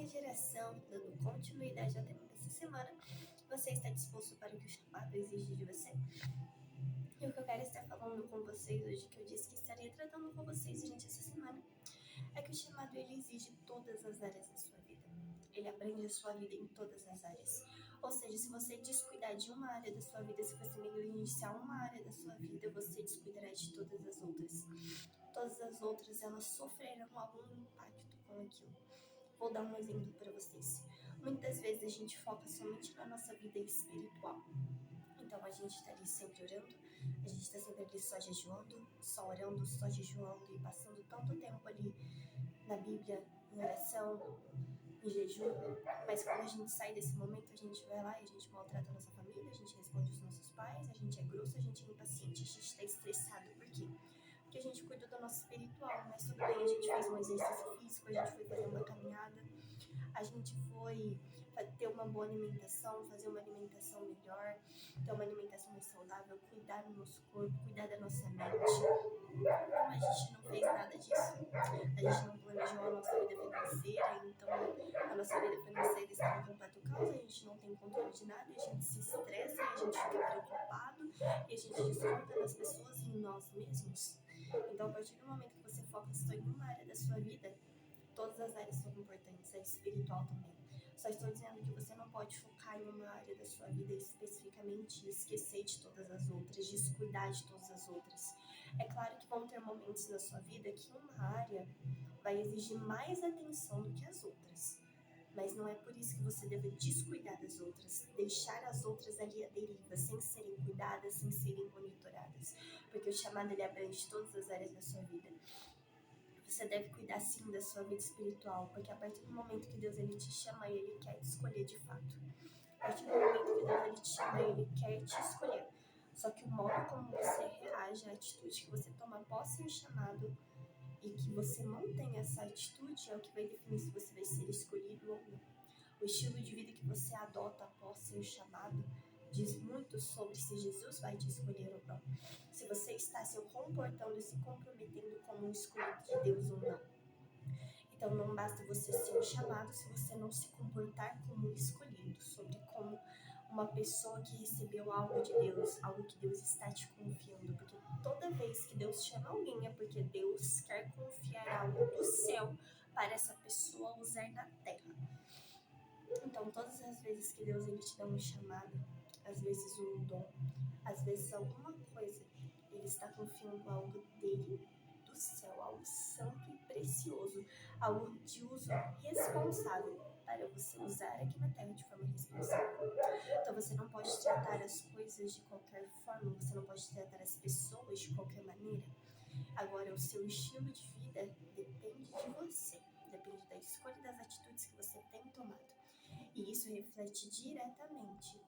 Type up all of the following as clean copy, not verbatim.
geração, dando continuidade ao tema dessa semana. Você está disposto para o que o chamado exige de você? E o que eu quero estar falando com vocês hoje, que eu disse que estaria tratando com vocês durante essa semana, é que o chamado ele exige todas as áreas da sua vida. Ele abrange a sua vida em todas as áreas. Ou seja, se você descuidar de uma área da sua vida, se você negligenciar uma área da sua vida, você descuidará de todas as outras. Todas as outras, elas sofrerão algum impacto com aquilo. Vou dar um exemplo para vocês. Muitas vezes a gente foca somente na nossa vida espiritual. Então a gente está ali sempre orando, a gente está sempre ali só jejuando, só orando, só jejuando e passando tanto tempo ali na Bíblia, em oração, em jejum. Mas quando a gente sai desse momento, a gente vai lá e a gente maltrata a nossa família, a gente responde os nossos pais, a gente é grosso, a gente é impaciente, a gente está estressado. Por quê? Porque a gente cuida do nosso espiritual, mas tudo bem, a gente fez um exercício físico, a gente foi fazer uma caminhada, a gente foi ter uma boa alimentação, fazer uma alimentação melhor, ter uma alimentação mais saudável, cuidar do nosso corpo, cuidar da nossa mente. Então a gente não fez nada disso. A gente não planejou a nossa vida financeira, então a nossa vida financeira está em completo caos, a gente não tem controle de nada, a gente se estressa, a gente fica preocupado e a gente desconta nas pessoas e em nós mesmos. Então, a partir do momento que você foca só em uma área da sua vida, todas as áreas são importantes, a espiritual também. Só estou dizendo que você não pode focar em uma área da sua vida especificamente e esquecer de todas as outras, descuidar de todas as outras. É claro que vão ter momentos na sua vida que uma área vai exigir mais atenção do que as outras. Mas não é por isso que você deve descuidar das outras, deixar as outras ali à deriva, sem serem cuidadas, sem serem monitoradas. Porque o chamado ele abrange todas as áreas da sua vida. Você deve cuidar sim da sua vida espiritual, porque a partir do momento que Deus ele te chama, ele quer te escolher de fato. A partir do momento que Deus ele te chama, ele quer te escolher. Só que o modo como você reage, a atitude que você toma após ser chamado e que você mantém essa atitude é o que vai definir se você vai ser escolhido ou não. O estilo de vida que você adota após ser chamado diz muito sobre se Jesus vai te escolher ou não. Se você está se comportando e se comprometendo como um escolhido de Deus ou não. Então não basta você ser chamado se você não se comportar como um escolhido, sobre como uma pessoa que recebeu algo de Deus, algo que Deus está te confiando. Porque toda vez que Deus chama alguém é porque Deus quer confiar algo do céu para essa pessoa usar na terra. Então todas as vezes que Deus ele te dá um chamado, às vezes um dom, às vezes alguma coisa, ele está confiando algo dele, do céu, algo santo e precioso, algo de uso responsável para você usar aqui na terra de forma responsável. Então você não pode tratar as coisas de qualquer forma, você não pode tratar as pessoas de qualquer maneira. Agora, o seu estilo de vida depende de você, depende da escolha e das atitudes que você tem tomado. E isso reflete diretamente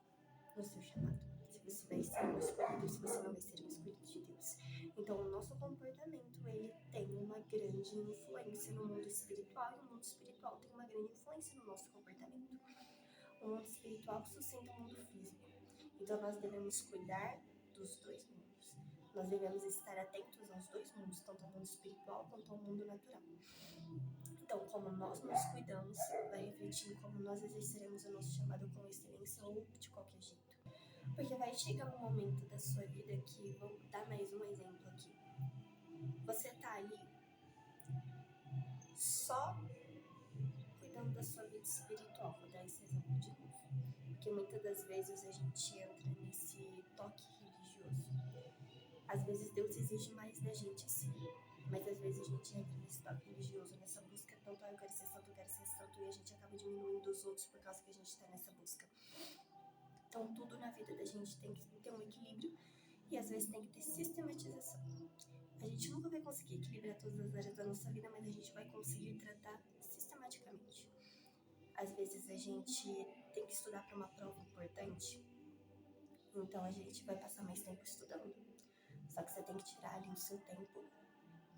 no seu chamado. Se você vai ser um escolhido, se você não vai ser um escolhido de Deus. Então, o nosso comportamento, ele tem uma grande influência no mundo espiritual, e o mundo espiritual tem uma grande influência no nosso comportamento. O mundo espiritual sustenta o mundo físico. Então, nós devemos cuidar dos dois mundos. Nós devemos estar atentos aos dois mundos, tanto ao mundo espiritual quanto ao mundo natural. Então, como nós nos cuidamos, vai refletir em como nós exerceremos o nosso chamado com excelência ou de qualquer jeito. Porque vai chegar um momento da sua vida que, vou dar mais um exemplo aqui. Você tá ali só cuidando da sua vida espiritual, vou dar esse exemplo de novo. Porque muitas das vezes a gente entra nesse toque religioso. Às vezes Deus exige mais da gente, sim. Mas às vezes a gente entra nesse toque religioso, nessa busca tanto, eu quero ser santo, e a gente acaba diminuindo os outros por causa que a gente está nessa busca. Então tudo na vida da gente tem que ter um equilíbrio e às vezes tem que ter sistematização. A gente nunca vai conseguir equilibrar todas as áreas da nossa vida, mas a gente vai conseguir tratar sistematicamente. Às vezes a gente tem que estudar para uma prova importante, então a gente vai passar mais tempo estudando. Só que você tem que tirar ali o seu tempo,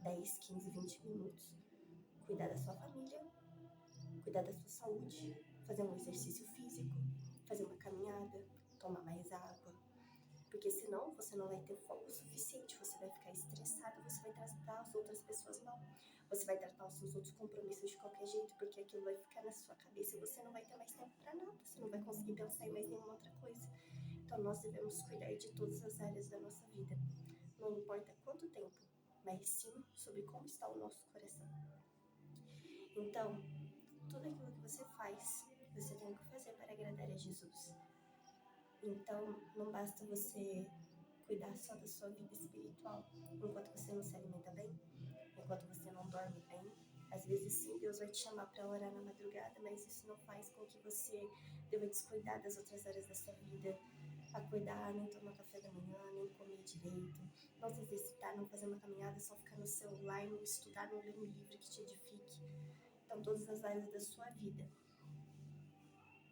10, 15, 20 minutos, cuidar da sua família, cuidar da sua saúde, fazer um exercício físico, fazer uma caminhada, tomar mais água, Porque senão você não vai ter foco suficiente, você vai ficar estressado, você vai tratar as outras pessoas mal. Você vai tratar os seus outros compromissos de qualquer jeito, porque aquilo vai ficar na sua cabeça e você não vai ter mais tempo para nada, você não vai conseguir pensar em mais nenhuma outra coisa. Então nós devemos cuidar de todas as áreas da nossa vida, não importa quanto tempo, mas sim sobre como está o nosso coração. Então, tudo aquilo que você faz, você tem que fazer para agradar a Jesus. Então, não basta você cuidar só da sua vida espiritual enquanto você não se alimenta bem, enquanto você não dorme bem. Às vezes sim, Deus vai te chamar para orar na madrugada, mas isso não faz com que você deva descuidar das outras áreas da sua vida, acordar, nem tomar café da manhã, nem comer direito, não se exercitar, não fazer uma caminhada, só ficar no celular, não estudar, não ler um livro que te edifique. Então todas as áreas da sua vida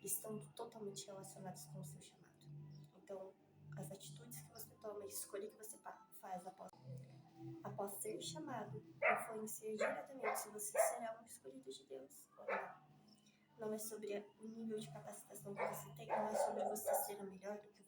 estão totalmente relacionadas com o seu chamado. Então, as atitudes que você toma, a escolha que você faz após ser chamado, influencia diretamente se você será um escolhido de Deus ou não. Não é sobre o nível de capacitação que você tem, não é sobre você ser o melhor do que